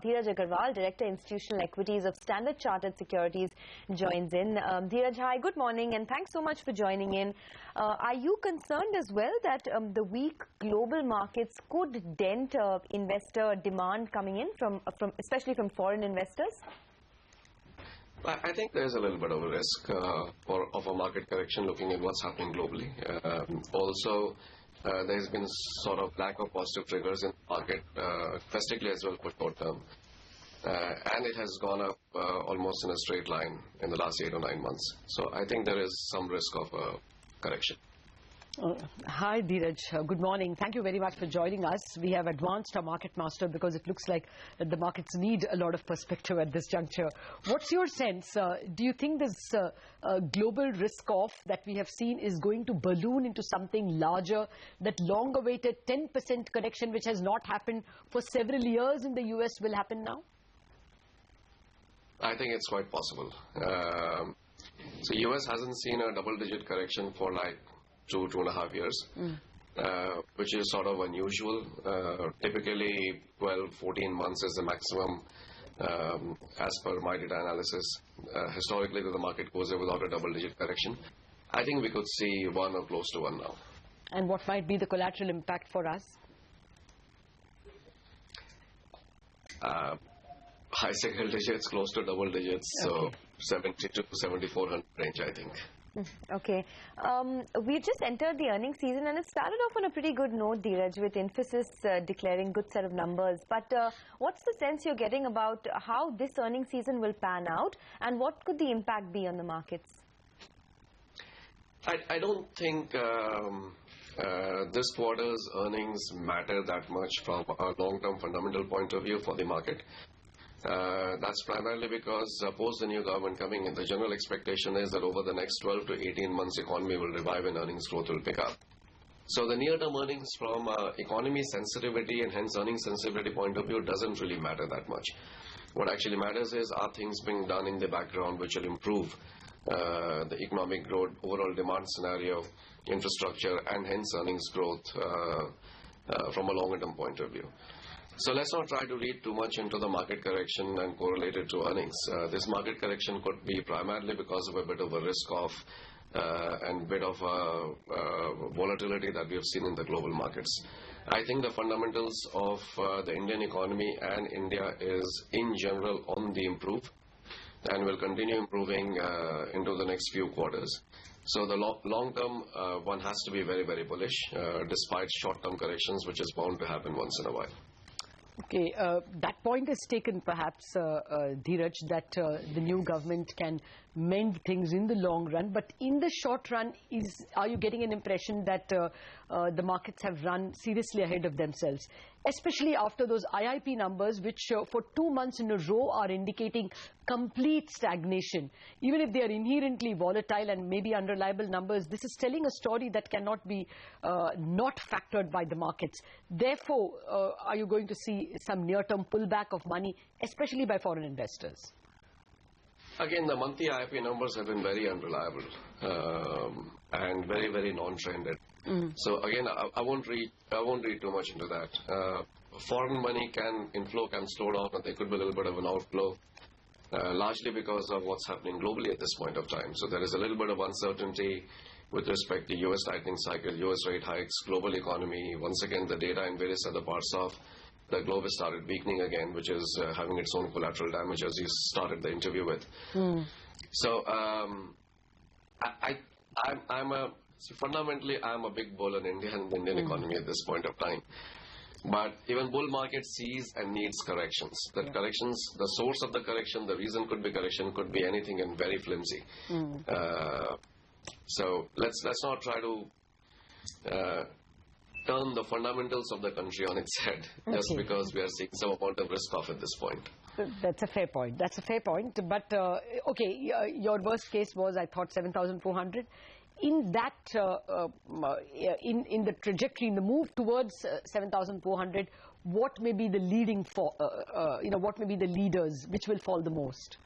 Dhiraj Agarwal, Director Institutional Equities of Standard Chartered Securities, joins in. Dhiraj, hi, good morning, and thanks so much for joining in. Are you concerned as well that the weak global markets could dent investor demand coming in from especially from foreign investors? I think there's a little bit of a risk of a market correction looking at what's happening globally. Also, there's been sort of lack of positive triggers in the market, domestically as well for short term. And it has gone up almost in a straight line in the last 8 or 9 months. So I think there is some risk of a correction. Hi Dhiraj, good morning. Thank you very much for joining us. We have advanced our market master because it looks like the markets need a lot of perspective at this juncture. What's your sense? Do you think this global risk-off that we have seen is going to balloon into something larger? That long-awaited 10% correction which has not happened for several years in the US will happen now? I think it's quite possible. So US hasn't seen a double-digit correction for like 2.5 years, which is sort of unusual. Typically 12-14 months is the maximum as per my data analysis. Historically the market goes there without a double-digit correction. I think we could see 1 or close to 1 now. And what might be the collateral impact for us? High single digits, close to double digits, okay. So 70 to 7,400 range, I think. Okay. We've just entered the earnings season and it started off on a pretty good note, Dhiraj, with Infosys declaring good set of numbers. But what's the sense you're getting about how this earnings season will pan out and what could the impact be on the markets? I don't think this quarter's earnings matter that much from a long-term fundamental point of view for the market. That's primarily because post the new government coming in, the general expectation is that over the next 12 to 18 months, economy will revive and earnings growth will pick up. So the near-term earnings from economy sensitivity and hence earnings sensitivity point of view doesn't really matter that much. What actually matters is are things being done in the background which will improve the economic growth, overall demand scenario, infrastructure, and hence earnings growth from a longer-term point of view. So let's not try to read too much into the market correction and correlate it to earnings. This market correction could be primarily because of a bit of a risk-off and bit of volatility that we have seen in the global markets. I think the fundamentals of the Indian economy and India is in general on the improve and will continue improving into the next few quarters. So the long term one has to be very, very bullish despite short-term corrections which is bound to happen once in a while. Okay, that point is taken perhaps, Dhiraj, that the new government can mend things in the long run. But in the short run, are you getting an impression that the markets have run seriously ahead of themselves? Especially after those IIP numbers, which for 2 months in a row are indicating complete stagnation. Even if they are inherently volatile and maybe unreliable numbers, this is telling a story that cannot be not factored by the markets. Therefore, are you going to see some near-term pullback of money, especially by foreign investors? Again, the monthly IIP numbers have been very unreliable and very, very non-trended. So again, I won't read too much into that. Foreign money inflow can slow down, and there could be a little bit of an outflow, largely because of what's happening globally at this point of time. So there is a little bit of uncertainty with respect to US tightening cycle, US rate hikes, global economy. Once again, the data in various other parts of the globe has started weakening again, which is having its own collateral damage, as you started the interview with. So fundamentally, I'm a big bull in India and the Indian economy at this point of time. But even bull market sees and needs corrections. The corrections, the source of the correction, the reason could be correction, could be anything and very flimsy. So let's not try to turn the fundamentals of the country on its head just because we are seeing some amount of risk off at this point. That's a fair point. That's a fair point. But okay, your worst case was, I thought, 7,400. In that, in the trajectory, in the move towards 7,400, what may be the leading for, what may be the leaders, which will fall the most?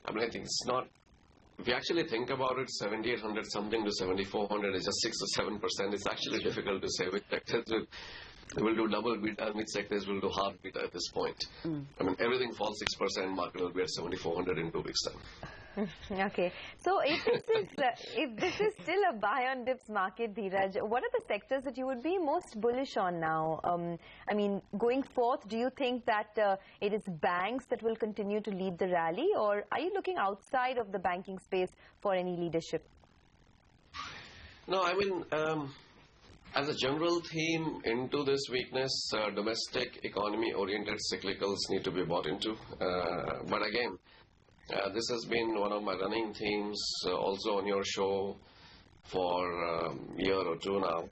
I mean, I think it's not. If you actually think about it, 7,800 something to 7,400 is just 6 or 7%. It's actually difficult to say which sectors will They will do double beta, mid-sectors will do half beta at this point. I mean, everything falls 6%, market will be at 7,400 in 2 weeks' time. Okay. So if this is still a buy on dips market, Dhiraj, what are the sectors that you would be most bullish on now? I mean, going forth, do you think that it is banks that will continue to lead the rally, or are you looking outside of the banking space for any leadership? No, I mean, as a general theme into this weakness, domestic economy-oriented cyclicals need to be bought into. But again, this has been one of my running themes also on your show for a year or two now,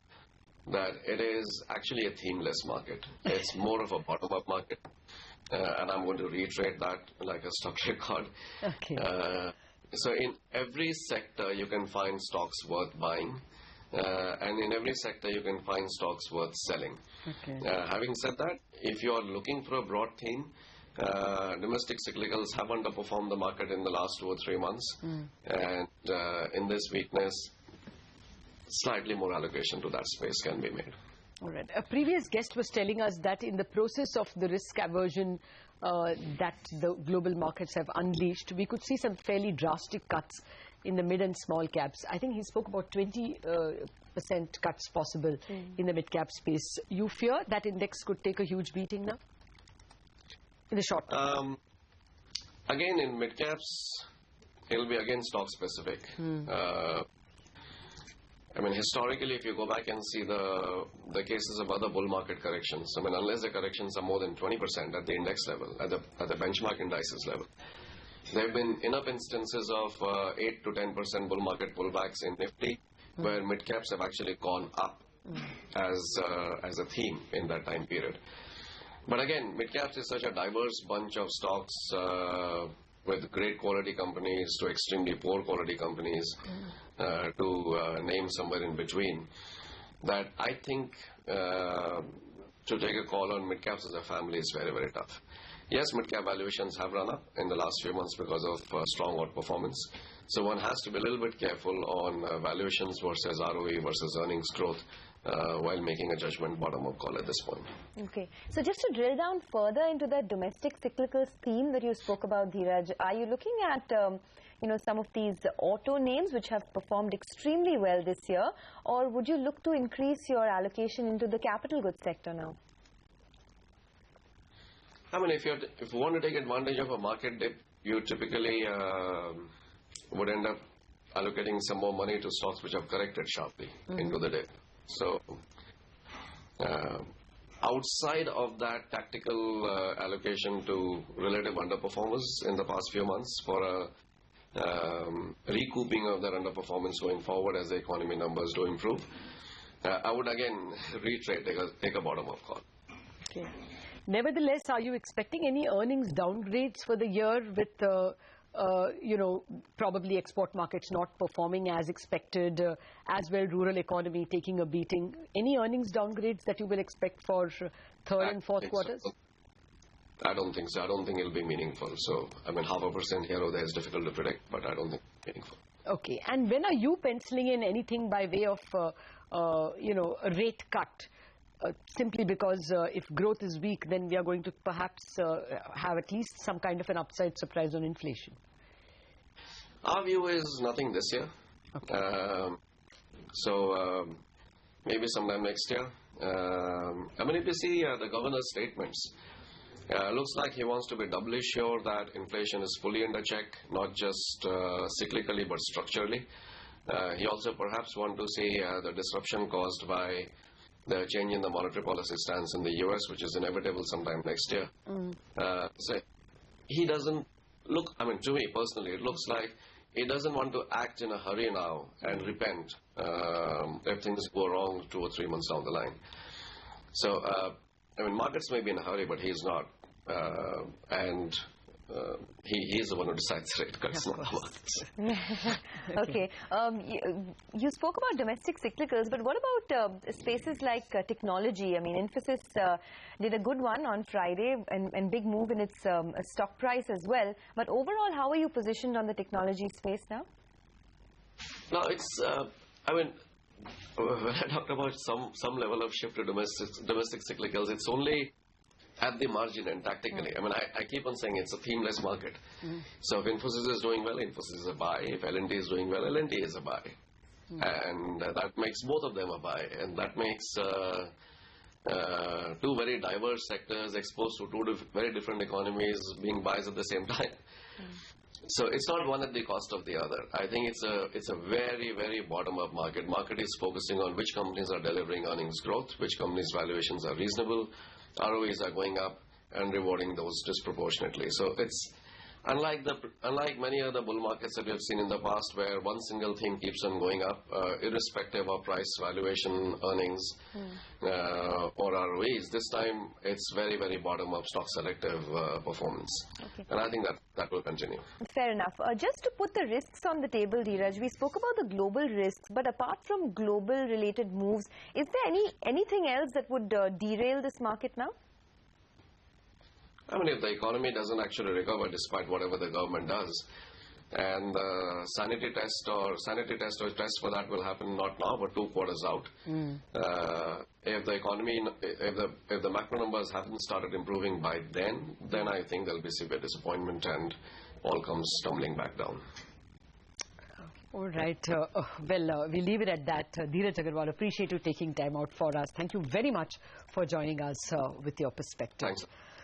that it is actually a themeless market. It's more of a bottom-up market. And I'm going to reiterate that like a stock record. Okay. So in every sector, you can find stocks worth buying. And in every sector, you can find stocks worth selling. Okay. Having said that, if you are looking for a broad theme, domestic cyclicals have underperformed the market in the last 2 or 3 months. And in this weakness, slightly more allocation to that space can be made. All right. A previous guest was telling us that in the process of the risk aversion that the global markets have unleashed, we could see some fairly drastic cuts in the mid and small caps. I think he spoke about 20% cuts possible in the mid cap space. You fear that index could take a huge beating now in the short term? Again, in mid caps, it'll be again stock specific. I mean, historically, if you go back and see the cases of other bull market corrections, I mean, unless the corrections are more than 20% at the index level, at the benchmark indices level, there have been enough instances of 8 to 10% bull market pullbacks in Nifty, where mid caps have actually gone up as a theme in that time period. But again, mid caps is such a diverse bunch of stocks with great quality companies to extremely poor quality companies to name somewhere in between, that I think to take a call on mid caps as a family is very, very tough. Yes, mid-cap valuations have run up in the last few months because of strong outperformance. So one has to be a little bit careful on valuations versus ROE versus earnings growth while making a judgment bottom-up call at this point. Okay. So just to drill down further into the domestic cyclicals theme that you spoke about, Dhiraj, are you looking at some of these auto names which have performed extremely well this year, or would you look to increase your allocation into the capital goods sector now? I mean, if you want to take advantage of a market dip, you typically would end up allocating some more money to stocks which have corrected sharply into the dip. So outside of that tactical allocation to relative underperformers in the past few months for a recouping of that underperformance going forward as the economy numbers do improve, I would again reiterate, take a bottom-up call. Okay. Nevertheless, are you expecting any earnings downgrades for the year with, probably export markets not performing as expected, as well rural economy taking a beating? Any earnings downgrades that you will expect for third and fourth quarters? So. I don't think so. I don't think it'll be meaningful. So, I mean, 0.5% here or there is difficult to predict, but I don't think it's meaningful. Okay. And when are you penciling in anything by way of, a rate cut? Simply because if growth is weak, then we are going to perhaps have at least some kind of an upside surprise on inflation. Our view is nothing this year. Okay. Maybe sometime next year. I mean, if you see the governor's statements, looks like he wants to be doubly sure that inflation is fully under check, not just cyclically but structurally. He also perhaps wants to see the disruption caused by the change in the monetary policy stance in the US, which is inevitable sometime next year. So he doesn't look, I mean, to me personally, it looks like he doesn't want to act in a hurry now and repent if things go wrong 2 or 3 months down the line. So, I mean, markets may be in a hurry, but he's not. And he's the one who decides rate cuts, not markets. Okay. You spoke about domestic cyclicals, but what about spaces like technology? I mean, Infosys did a good one on Friday and big move in its stock price as well. But overall, how are you positioned on the technology space now? No, it's, I mean, when I talked about some level of shift to domestic cyclicals, it's only at the margin and tactically. I mean, I keep on saying it's a themeless market. So if Infosys is doing well, Infosys is a buy. If L&T is doing well, L&T is a buy. And that makes both of them a buy. And that makes two very diverse sectors exposed to two very different economies being buys at the same time. So it's not one at the cost of the other. I think it's a very, very bottom-up market. Market is focusing on which companies are delivering earnings growth, which companies' valuations are reasonable, ROEs are going up, and rewarding those disproportionately. So it's unlike many other bull markets that we have seen in the past, where one single thing keeps on going up, irrespective of price, valuation, earnings, or ROEs. This time, it's very, very bottom-up, stock selective performance. Okay. And I think that will continue. Fair enough. Just to put the risks on the table, Dhiraj, we spoke about the global risks, but apart from global-related moves, is there anything else that would derail this market now? I mean, if the economy doesn't actually recover despite whatever the government does, and sanity test or test for that will happen not now but 2 quarters out. If the economy, if the macro numbers haven't started improving by then I think there'll be severe disappointment and all comes tumbling back down. All right. Well, we leave it at that. Dhiraj Agarwal, appreciate you taking time out for us. Thank you very much for joining us with your perspective. Thanks.